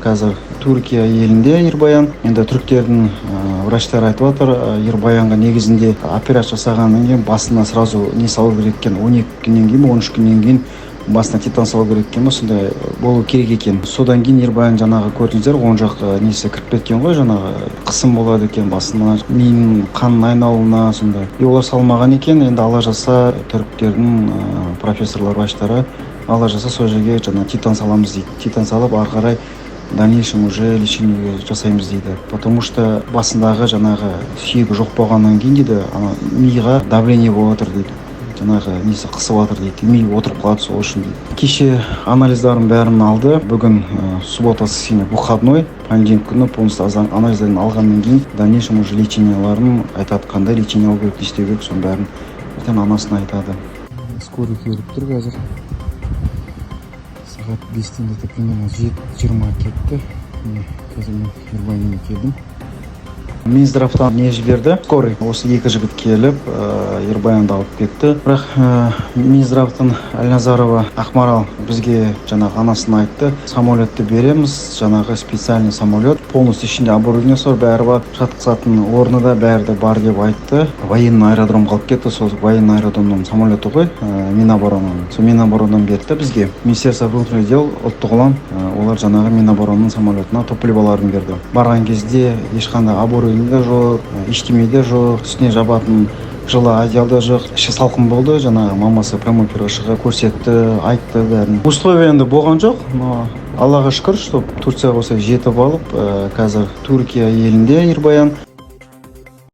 Қазір Түркия елінде Ербаян. Енді түріктердің врачтары айтып жатыр, Ербаянға негізінде операция жасағаннан кейін басына сразу не салу керек екен. 12 күннен кейін, 13 күннен кейін басына титан салу керек екен, сондай болу керек екен. Содан кейін Ербаян жаңағы көрдіңіздер, оң жақ несі кіріп кеткен ғой, жаңағы қысым болады екен басына, миының қанның айналуына сондай. Олар салмаған екен. Енді алла жазса түріктердің профессорлар, врачтары алла жазса сол жерге жаңа титан саламыз дейді. Титан салып ары қарай в дальнейшем уже лечение жасаймыз дейді. Потому что басындағы жаңағы сүйегі жоқ болғаннан кейін дейді, миға давление болып отыр дейді. Жаңағы несі қысып жатыр дейді. Ми отырып қалады сол үшін дейді. Кеше анализдарын бәрін алды. Бүгін суббота, воскресенье выходной. Понедельник күні полностью анализдарын алғаннан кейін в дальнейшем уже леченияларын айтады, қандай лечение алу керек, не істеу керек, соның бәрін ертең анасына айтады. Скорый келіп тұр қазір. Сағат 5-тен де примерно 7:20 кетті. Қазір мен Ербаянға келдім. Минздравтан не жіберді. Скорый осы екі жігіт келіп, Ербаянды алып кетті. Бірақ Минздравтан Әлназарова Ақмарал бізге жаңағы анасын айтты. Самолетті береміз, жаңағы специальный самолет. Полностью ішінде оборудование бар, бәрі бар. Жатқызатын орны да бәрі де бар деп айтты. Военный аэродром қалып кетті. Сол военный аэродромның самолеті ғой, Минобороны. Сол Минобороны берді бізге. Министерство внутренних дел, ұлттық ұлан, олар жаңағы Минобороның самолетына топливоларын берді. Барған кезде ешқандай оборудование да жоқ, ештеме де жоқ, үстіне жабатын жылы одеялда жоқ, іші салқын болды. Жаңағы мамасы прямой эфирге шығып көрсетті, айтты бәрін. Условия енді болған жоқ, но Аллаға шүкір, что Турцияға осылай жетіп алып, қазір Түркия елінде Ербаян.